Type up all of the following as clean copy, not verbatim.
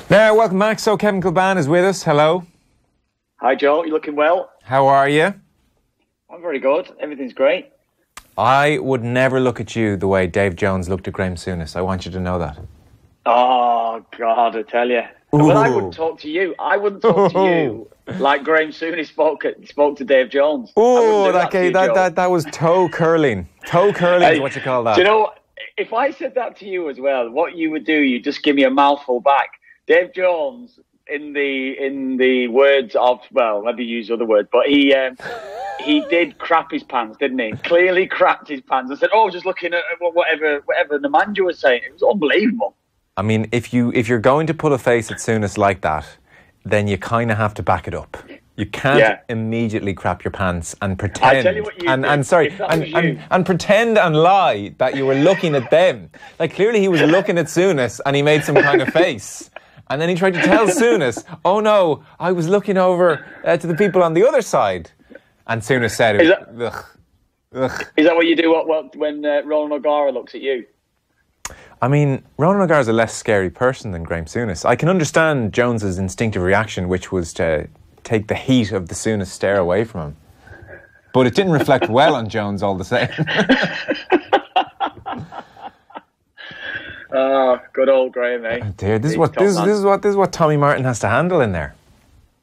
Now, welcome back. So Kevin Kilbane is with us. Hello. Hi, Joe. You looking well? How are you? I'm very good. Everything's great. I would never look at you the way Dave Jones looked at Graham Souness. I want you to know that. Oh, God, I tell you. Well, I wouldn't talk to you. I wouldn't talk to you like Graham Souness spoke to Dave Jones. Oh, that was toe curling. Toe curling is what you call that. Do you know, if I said that to you as well, what you would do, you'd just give me a mouthful back. Dave Jones, in the words of, well, maybe use other words, but he did crap his pants, didn't he? Clearly crapped his pants and said, just looking at whatever the manager was saying. It was unbelievable. I mean, if you're going to put a face at Souness like that, then you kind of have to back it up. You can't immediately crap your pants and pretend. I tell you what you and pretend and lie that you were looking at them. Like, clearly he was looking at Souness and he made some kind of face. And then he tried to tell Souness, "Oh no, I was looking over to the people on the other side." And Souness said, "Ugh." Is that what you do when Ronan O'Gara looks at you? I mean, Ronan O'Gara is a less scary person than Graham Souness. I can understand Jones's instinctive reaction, which was to take the heat of the Souness stare away from him. But it didn't reflect well on Jones all the same. Oh, good old Graham, eh? Oh dear, this is what Tommy Martin has to handle in there.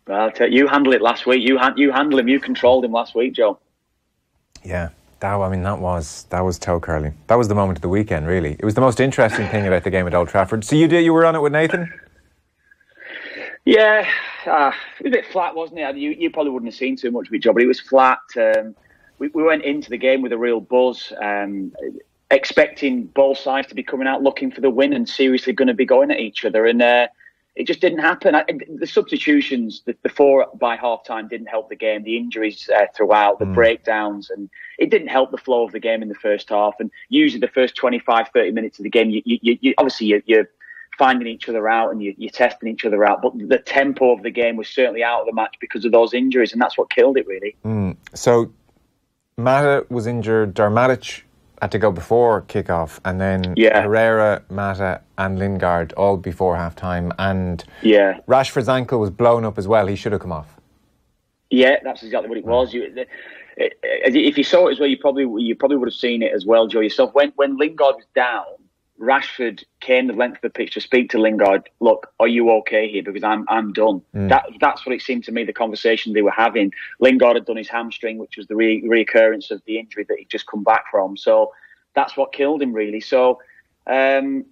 Well, I'll tell you handled it last week. You handled him. You controlled him last week, Joe. Yeah, that was toe curling. That was the moment of the weekend, really. It was the most interesting thing about the game at Old Trafford. So you were on it with Nathan? Yeah, it was a bit flat, wasn't it? You probably wouldn't have seen too much of it, Joe, but it was flat. We went into the game with a real buzz. Expecting both sides to be coming out looking for the win and seriously going to be going at each other. And it just didn't happen. The substitutions, the four by half-time didn't help the game. The injuries throughout, the breakdowns, and it didn't help the flow of the game in the first half. And usually the first 25, 30 minutes of the game, you obviously you're finding each other out and you're testing each other out. But the tempo of the game was certainly out of the match because of those injuries, and that's what killed it, really. So Mata was injured, Darmatic had to go before kick-off, and then Herrera, Mata and Lingard all before half-time, and Rashford's ankle was blown up as well. He should have come off. Yeah, that's exactly what it was. If you saw it as well, you probably would have seen it as well, Joe, yourself. When Lingard was down, Rashford came the length of the pitch to speak to Lingard. Look, are you okay here? Because I'm done. That's what it seemed to me, the conversation they were having. Lingard had done his hamstring, which was the reoccurrence of the injury that he'd just come back from. So that's what killed him, really. So Rashford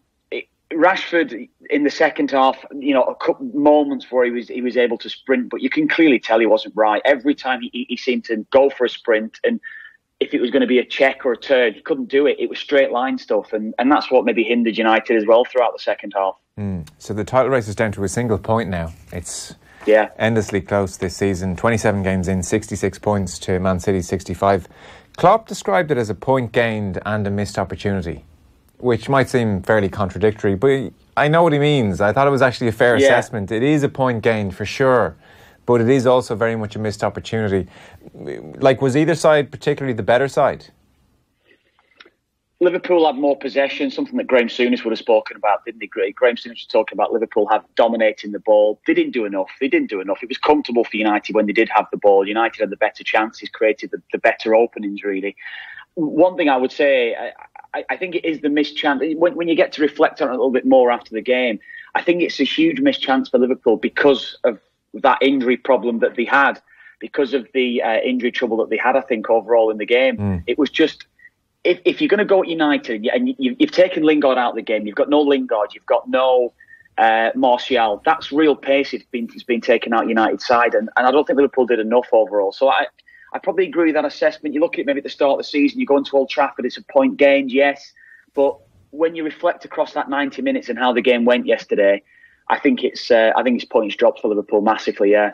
in the second half, a couple moments where he was able to sprint, but you can clearly tell he wasn't right. Every time he seemed to go for a sprint, and if it was going to be a check or a turn, he couldn't do it. It was straight line stuff, and that's what maybe hindered United as well throughout the second half. So the title race is down to a single point now. It's endlessly close this season. 27 games in, 66 points to Man City's 65. Klopp described it as a point gained and a missed opportunity, which might seem fairly contradictory, but I know what he means. I thought it was actually a fair assessment. It is a point gained for sure, but it is also very much a missed opportunity. Like, was either side particularly the better side? Liverpool had more possession, something that Graham Souness would have spoken about, didn't he? Graham Souness was talking about Liverpool dominating the ball. They didn't do enough. It was comfortable for United when they did have the ball. United had the better chances, created the better openings, really. One thing I would say, I think it is the missed chance. When you get to reflect on it a little bit more after the game, I think it's a huge missed chance for Liverpool because of that injury problem that they had, because of the injury trouble that they had, I think, overall in the game. It was just, if you're going to go at United and you've taken Lingard out of the game, you've got no Lingard, you've got no Martial, that's real pace. It's been taken out United's side, and I don't think Liverpool did enough overall. So I probably agree with that assessment. You look at it maybe at the start of the season, you go into Old Trafford, it's a point gained, yes, but when you reflect across that 90 minutes and how the game went yesterday, I think it's points dropped for Liverpool massively, yeah.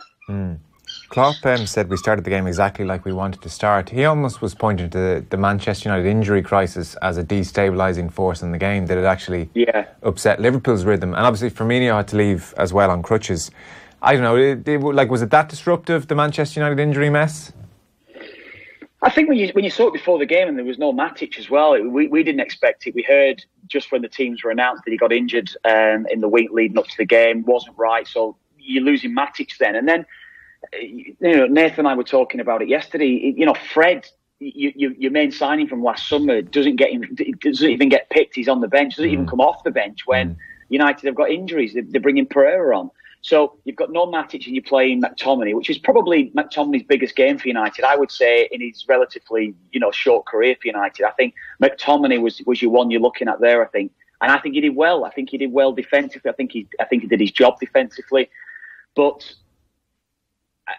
Klopp said we started the game exactly like we wanted to start. He almost was pointing to the Manchester United injury crisis as a destabilising force in the game, that it actually upset Liverpool's rhythm. And obviously Firmino had to leave as well on crutches. I don't know, was it that disruptive, the Manchester United injury mess? I think when you saw it before the game and there was no Matic as well, we didn't expect it. We heard just when the teams were announced that he got injured in the week leading up to the game, wasn't right. So you're losing Matic then. And then, Nathan and I were talking about it yesterday. Fred, your main signing from last summer, doesn't even get picked. He's on the bench, doesn't even come off the bench when United have got injuries. They're bringing Pereira on. So you've got no Matic and you're playing McTominay, which is probably McTominay's biggest game for United, I would say, in his relatively, short career for United. I think McTominay was your one you're looking at there, I think. And I think he did well. I think he did well defensively. I think he did his job defensively. But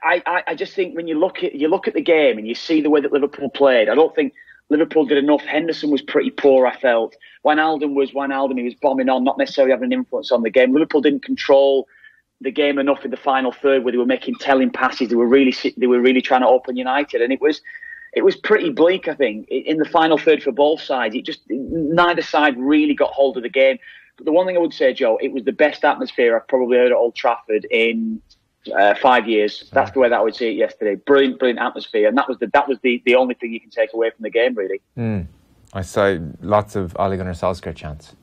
I just think when you look at the game and you see the way that Liverpool played, I don't think Liverpool did enough. Henderson was pretty poor, I felt. Wijnaldum was Wijnaldum. He was bombing on, not necessarily having an influence on the game. Liverpool didn't control the game enough in the final third where they were making telling passes. They were really trying to open United, and it was pretty bleak, I think, in the final third for both sides. Neither side really got hold of the game. But the one thing I would say, Joe, it was the best atmosphere I've probably heard at Old Trafford in 5 years. That's the way that I would see it yesterday. Brilliant atmosphere, and that was the only thing you can take away from the game, really. I saw lots of Ole Gunnar Solskjaer chants.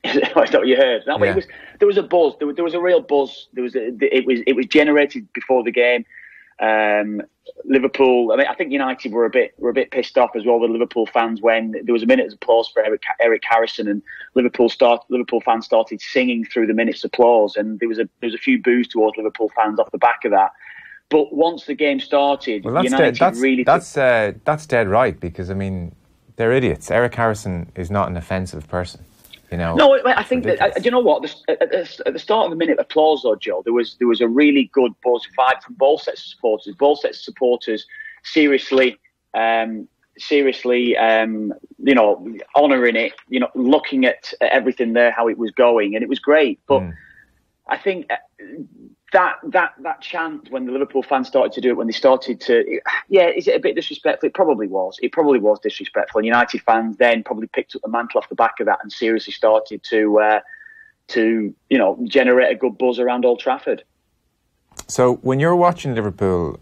Is that what you heard? No, yeah. There was a buzz. There was a real buzz. It was generated before the game. Liverpool. I think United were a bit pissed off as well with Liverpool fans when there was a minute's applause for Eric Harrison, and Liverpool fans started singing through the minute's applause, and there was a few boos towards Liverpool fans off the back of that. But once the game started, that's dead right, because they're idiots. Eric Harrison is not an offensive person. No, I think that. Do you know what? At the start of the minute applause, though, Joe, there was a really good buzz vibe from both sets of supporters. Both sets of supporters seriously, honouring it. Looking at everything there, how it was going, and it was great. But I think that chant when the Liverpool fans started to do it, when they started to, is it a bit disrespectful? It probably was. It probably was disrespectful. And United fans then probably picked up the mantle off the back of that and seriously started to generate a good buzz around Old Trafford. So when you're watching Liverpool,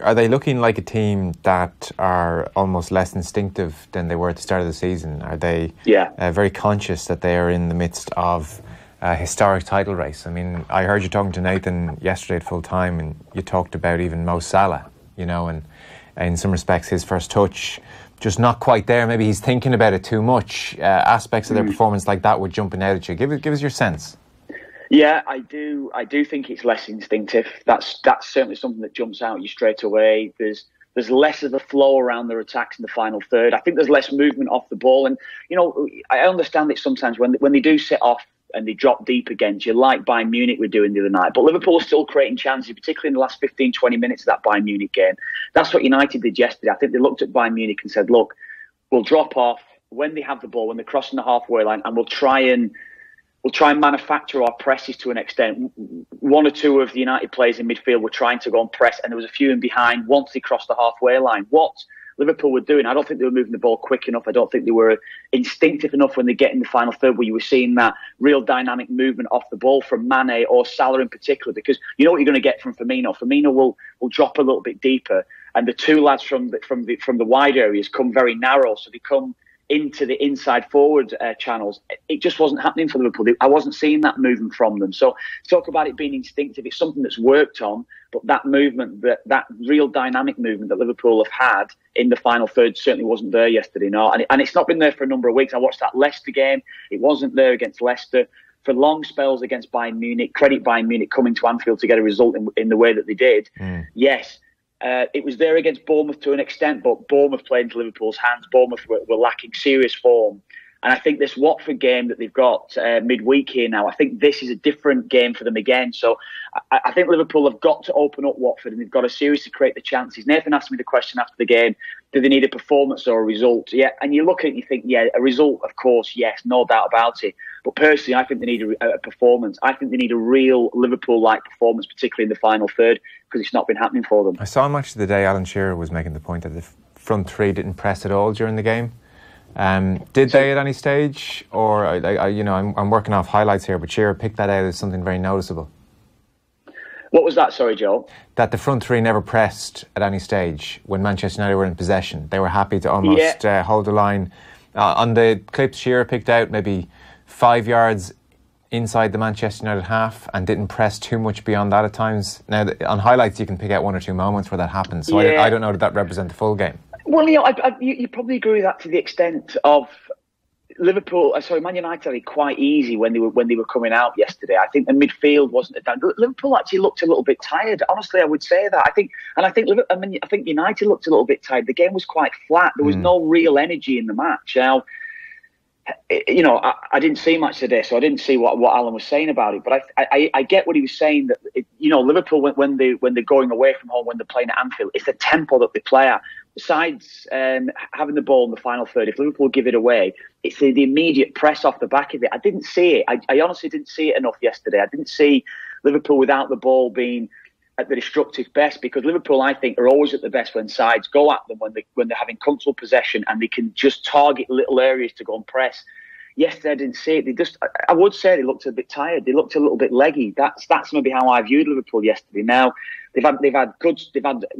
are they looking like a team that are almost less instinctive than they were at the start of the season? Are they very conscious that they are in the midst of a historic title race? I heard you talking to Nathan yesterday at full time, and you talked about even Mo Salah, and in some respects his first touch just not quite there. Maybe he's thinking about it too much. Aspects of their performance like that were jumping out at you. Give us your sense. Yeah, I do think it's less instinctive. That's certainly something that jumps out at you straight away. There's less of the flow around their attacks in the final third. I think there's less movement off the ball, and I understand it sometimes when they do set off and they drop deep against you, like Bayern Munich were doing the other night. But Liverpool are still creating chances, particularly in the last 15, 20 minutes of that Bayern Munich game. That's what United did yesterday. I think they looked at Bayern Munich and said, look, we'll drop off when they have the ball, when they're crossing the halfway line, and we'll try and manufacture our presses to an extent. One or two of the United players in midfield were trying to go and press, and there was a few in behind once they crossed the halfway line. What Liverpool were doing, I don't think they were moving the ball quick enough. I don't think they were instinctive enough when they get in the final third, where you were seeing that real dynamic movement off the ball from Mane or Salah in particular, because you know what you're going to get from Firmino. Firmino will drop a little bit deeper, and the two lads from the wide areas come very narrow, so they come into the inside forward channels. It just wasn't happening for Liverpool. I wasn't seeing that movement from them. So talk about it being instinctive. It's something that's worked on, but that movement, that real dynamic movement that Liverpool have had in the final third certainly wasn't there yesterday. No, and it's not been there for a number of weeks. I watched that Leicester game. It wasn't there against Leicester. For long spells against Bayern Munich, credit Bayern Munich coming to Anfield to get a result in the way that they did. Yes. It was there against Bournemouth to an extent, but Bournemouth played into Liverpool's hands. Bournemouth were lacking serious form. And I think this Watford game that they've got midweek here now, I think this is a different game for them again. So I think Liverpool have got to open up Watford, and they've got to seriously create the chances. Nathan asked me the question after the game, do they need a performance or a result? Yeah, and you look at it and you think, yeah, a result, of course, yes, no doubt about it. But personally, I think they need a performance. I think they need a real Liverpool-like performance, particularly in the final third, because it's not been happening for them. I saw much of the day Alan Shearer was making the point that the front three didn't press at all during the game. Did they at any stage? Or, I'm working off highlights here, but Shearer picked that out as something very noticeable. What was that? Sorry, Joe. That the front three never pressed at any stage when Manchester United were in possession. They were happy to almost hold the line. On the clips Shearer picked out, maybe 5 yards inside the Manchester United half and didn't press too much beyond that at times. Now, on highlights, you can pick out 1 or 2 moments where that happened. So I don't know that represents the full game. Well, you probably agree with that to the extent of Man United had it quite easy when they were coming out yesterday. I think the midfield wasn't down. Liverpool actually looked a little bit tired. Honestly, I would say that. I think United looked a little bit tired. The game was quite flat. There was no real energy in the match. Now, I didn't see much today, so I didn't see what Alan was saying about it. But I get what he was saying, that Liverpool, when they're going away from home, when they're playing at Anfield, it's the tempo that they play at. Besides having the ball in the final third, if Liverpool give it away, it's the immediate press off the back of it. I didn't see it. I honestly didn't see it enough yesterday. I didn't see Liverpool without the ball being at the destructive best, because Liverpool, I think, are always at the best when sides go at them, when they're having comfortable possession and they can just target little areas to go and press. Yesterday, I didn't see it. I would say they looked a bit tired. They looked a little bit leggy. That's maybe how I viewed Liverpool yesterday. Now, they've had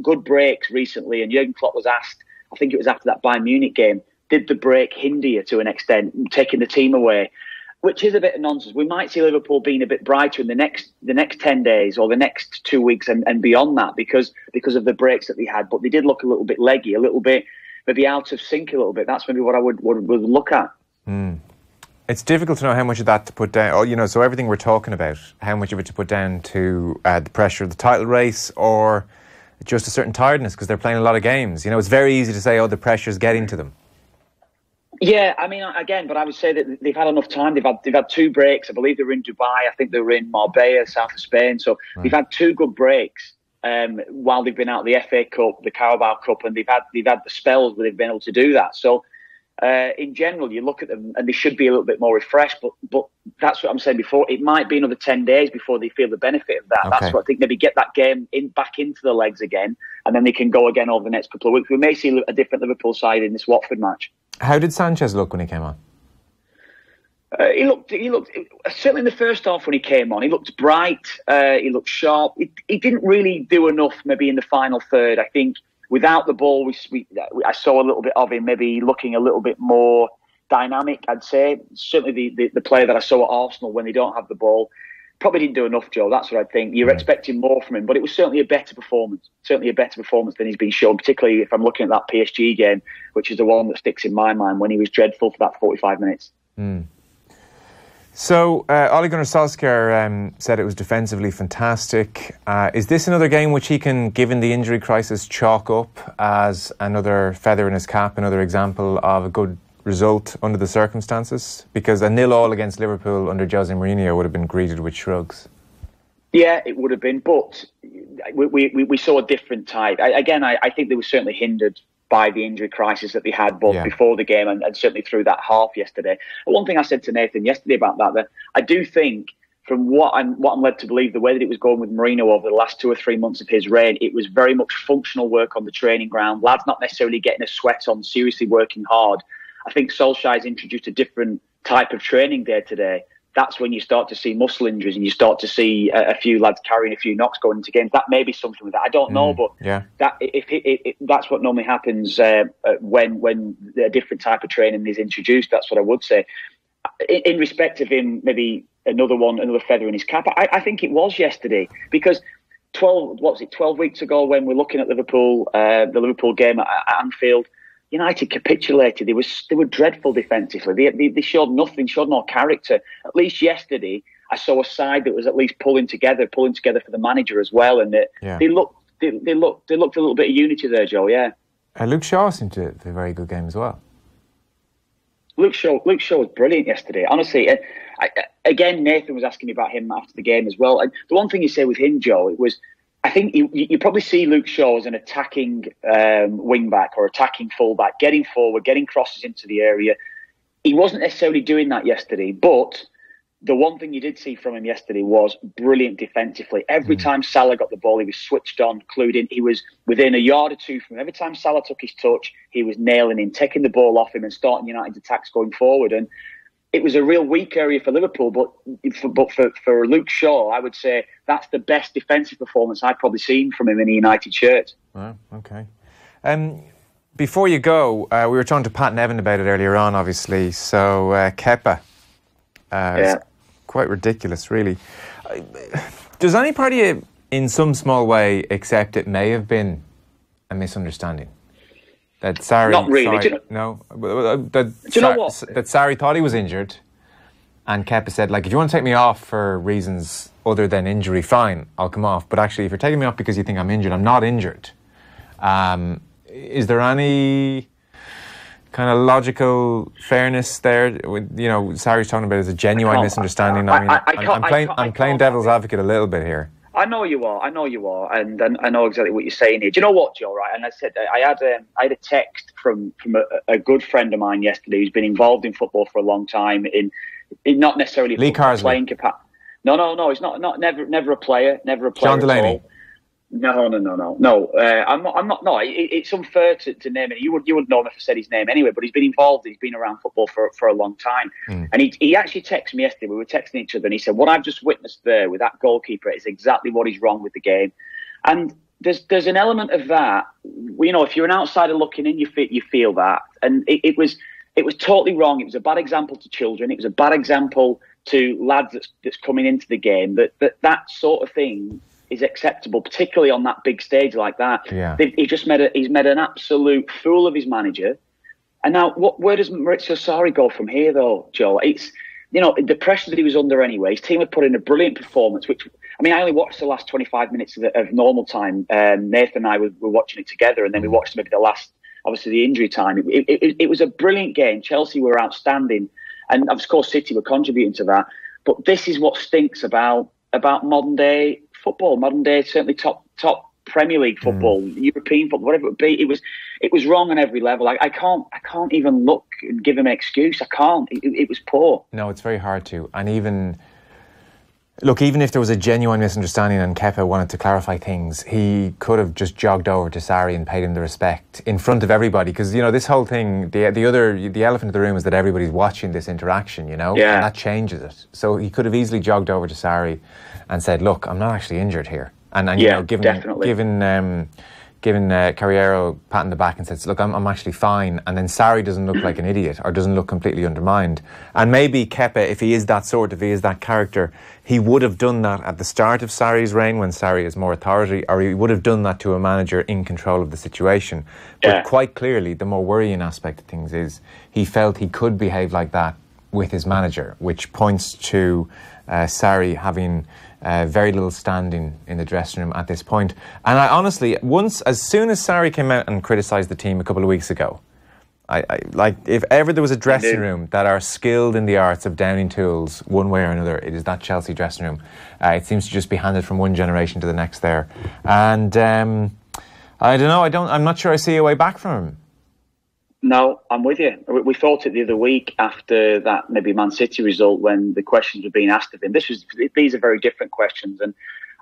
good breaks recently, and Jurgen Klopp was asked, I think it was after that Bayern Munich game, did the break hinder you to an extent, taking the team away? Which is a bit of nonsense. We might see Liverpool being a bit brighter in the next 10 days or the next 2 weeks and beyond that because of the breaks that they had. But they did look a little bit leggy, a little bit maybe out of sync a little bit. That's maybe what I would look at. It's difficult to know how much of that to put down. So everything we're talking about, how much of it to put down to the pressure of the title race or just a certain tiredness because they're playing a lot of games. It's very easy to say, the pressure's getting to them. Yeah, I mean, again, but I would say that they've had enough time. They've had 2 breaks. I believe they were in Dubai. I think they were in Marbella, south of Spain. So they've had 2 good breaks while they've been out of the FA Cup, the Carabao Cup, and they've had the spells where they've been able to do that. So in general, you look at them and they should be a little bit more refreshed. But that's what I'm saying before. It might be another 10 days before they feel the benefit of that. Okay. That's what I think. Maybe get that game back into the legs again, and then they can go again over the next couple of weeks. We may see a different Liverpool side in this Watford match. How did Sanchez look when he came on? He looked certainly in the first half when he came on. He looked bright. He looked sharp. He didn't really do enough. Maybe in the final third, I think without the ball, I saw a little bit of him. Maybe looking a little bit more dynamic. I'd say certainly the player that I saw at Arsenal when they don't have the ball probably didn't do enough, Joe. That's what I think. You're expecting more from him, but it was certainly a better performance. Certainly a better performance than he's been shown, particularly if I'm looking at that PSG game, which is the one that sticks in my mind when he was dreadful for that 45 minutes. So, Ole Gunnar Solskjaer said it was defensively fantastic. Is this another game which he can, given the injury crisis, chalk up as another feather in his cap, another example of a good result under the circumstances? Because a 0-0 against Liverpool under Jose Mourinho would have been greeted with shrugs. Yeah, it would have been, but we saw a different type. I think they were certainly hindered by the injury crisis that they had both before the game and certainly through that half yesterday. But one thing I said to Nathan yesterday about that I do think, from what I'm led to believe, the way that it was going with Mourinho over the last 2 or 3 months of his reign, it was very much functional work on the training ground. Lads not necessarily getting a sweat on, seriously working hard. I think Solskjaer's introduced a different type of training day today. That's when you start to see muscle injuries and you start to see a few lads carrying a few knocks going into games. That may be something with that. I don't know, but that if that's what normally happens when a different type of training is introduced. That's what I would say. In respect of him, maybe another feather in his cap. I think it was yesterday because 12 weeks ago when we're looking at Liverpool, the Liverpool game at Anfield, United capitulated. They were dreadful defensively. They showed nothing, showed no character. At least yesterday, I saw a side that was at least pulling together for the manager as well, and they looked a little bit of unity there, Joe. Yeah. Luke Shaw seemed to have a very good game as well. Luke Shaw was brilliant yesterday. Honestly, again, Nathan was asking me about him after the game as well. The one thing you say with him, Joe, it was, I think you probably see Luke Shaw as an attacking wing-back or attacking full-back, getting forward, getting crosses into the area. He wasn't necessarily doing that yesterday, but the one thing you did see from him yesterday was brilliant defensively. Every time Salah got the ball, he was switched on, clued in. He was within a yard or two from him. Every time Salah took his touch, he was nailing him, taking the ball off him and starting United's attacks going forward. And it was a real weak area for Liverpool, but for Luke Shaw, I would say that's the best defensive performance I've probably seen from him in a United shirt. Oh, okay. Before you go, we were talking to Pat Nevin about it earlier on, obviously. So Kepa, it's quite ridiculous, really. Does any part of you, in some small way, accept it may have been a misunderstanding? That Sarri, not really. That Sarri thought he was injured, and Kepa said, like, if you want to take me off for reasons other than injury, fine, I'll come off. But actually, if you're taking me off because you think I'm injured, I'm not injured. Is there any kind of logical fairness there? Sarri's talking about it as a genuine misunderstanding. I'm playing devil's advocate a little bit here. I know you are, and I know exactly what you're saying here. Do you know what, Joe? Right, and I said I had a text from a good friend of mine yesterday who's been involved in football for a long time in not necessarily playing capacity. No, he's not. Never a player. John Delaney. No. I'm not. No, it's unfair to name it. You would know him if I said his name anyway. But he's been involved. He's been around football for a long time. And he actually texted me yesterday. We were texting each other, and he said, "What I've just witnessed there with that goalkeeper is exactly what is wrong with the game." And there's an element of that. If you're an outsider looking in, you feel that. And it was totally wrong. It was a bad example to children. It was a bad example to lads that's coming into the game. That sort of thing is acceptable, particularly on that big stage like that. Yeah. He's made an absolute fool of his manager. And now, where does Maurizio Sarri go from here, though, Joe? It's, the pressure that he was under anyway. His team had put in a brilliant performance, I only watched the last 25 minutes of normal time. Nathan and I were watching it together, and then we watched maybe the last, obviously, the injury time. It was a brilliant game. Chelsea were outstanding, and of course, City were contributing to that. But this is what stinks about modern day football, modern day, certainly top Premier League football, European football, whatever it would be. It was wrong on every level. I can't even look and give him an excuse. I can't. It was poor. No, it's very hard to. And even if there was a genuine misunderstanding and Kepa wanted to clarify things, he could have just jogged over to Sarri and paid him the respect in front of everybody. Because this whole thing, the elephant in the room is that everybody's watching this interaction. And that changes it. So he could have easily jogged over to Sarri and said, "Look, I'm not actually injured here." And given Carriero pat in the back and says, "Look, I'm actually fine." And then Sarri doesn't look like an idiot or doesn't look completely undermined. And maybe Kepa, if he is that character, he would have done that at the start of Sarri's reign when Sarri is more authority, or he would have done that to a manager in control of the situation. But quite clearly, the more worrying aspect of things is he felt he could behave like that with his manager, which points to Sarri having very little standing in the dressing room at this point. And I honestly, as soon as Sarri came out and criticised the team a couple of weeks ago, if ever there was a dressing room that are skilled in the arts of downing tools one way or another, it is that Chelsea dressing room. It seems to just be handed from one generation to the next there. And I don't know, I'm not sure I see a way back from him. No, I'm with you. We thought it the other week after that maybe Man City result when the questions were being asked of him. These are very different questions. And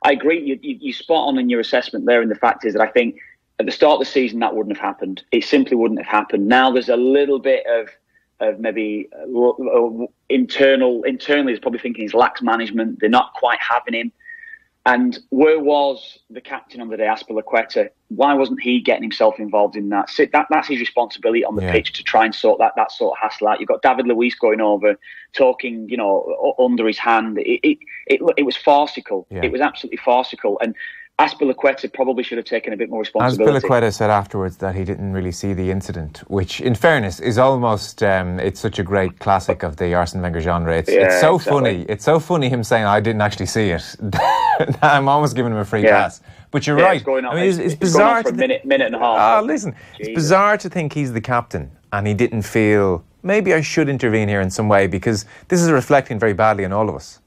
I agree, you spot on in your assessment there. And the fact is that I think at the start of the season, that wouldn't have happened. It simply wouldn't have happened. Now there's a little bit of maybe internally, there's probably thinking he's lax management. They're not quite having him. And where was the captain on the day, Azpilicueta? Why wasn't he getting himself involved in that? That's his responsibility on the pitch to try and sort that sort of hassle out. You've got David Luiz going over, talking, under his hand. It was farcical. Yeah. It was absolutely farcical. And Azpilicueta probably should have taken a bit more responsibility. Azpilicueta said afterwards that he didn't really see the incident, which, in fairness, is almost it's such a great classic of the Arsene Wenger genre. It's so funny. It's so funny him saying, "I didn't actually see it." I'm almost giving him a free pass. But you're right. It's bizarre. For a minute and a half. Listen, it's bizarre to think he's the captain and he didn't feel maybe I should intervene here in some way, because this is reflecting very badly on all of us.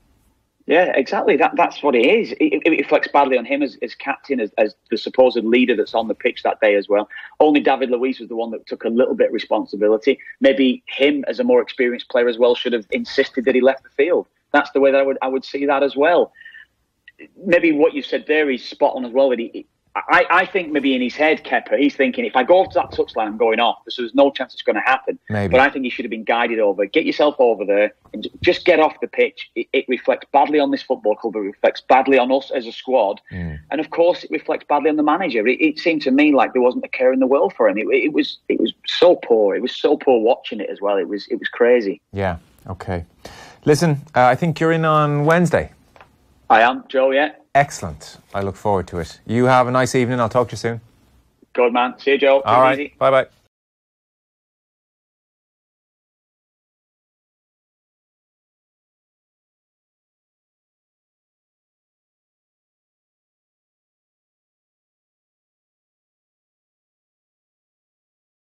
Yeah, exactly. That's what it is. It reflects badly on him as captain, as the supposed leader that's on the pitch that day as well. Only David Luiz was the one that took a little bit of responsibility. Maybe him, as a more experienced player as well, should have insisted that he left the field. That's the way that I would see that as well. Maybe what you said there is spot on as well. That I think maybe in his head, Kepa, he's thinking, if I go to that touchline, I'm going off. So there's no chance it's going to happen. Maybe. But I think he should have been guided over. Get yourself over there and just get off the pitch. It reflects badly on this football club. It reflects badly on us as a squad. And of course, it reflects badly on the manager. It seemed to me like there wasn't a care in the world for him. It was so poor. It was so poor watching it as well. It was crazy. Yeah, okay. Listen, I think you're in on Wednesday. I am, Joe, yeah. Excellent. I look forward to it. You have a nice evening. I'll talk to you soon. Good, man. See you, Joe. All right. Bye-bye.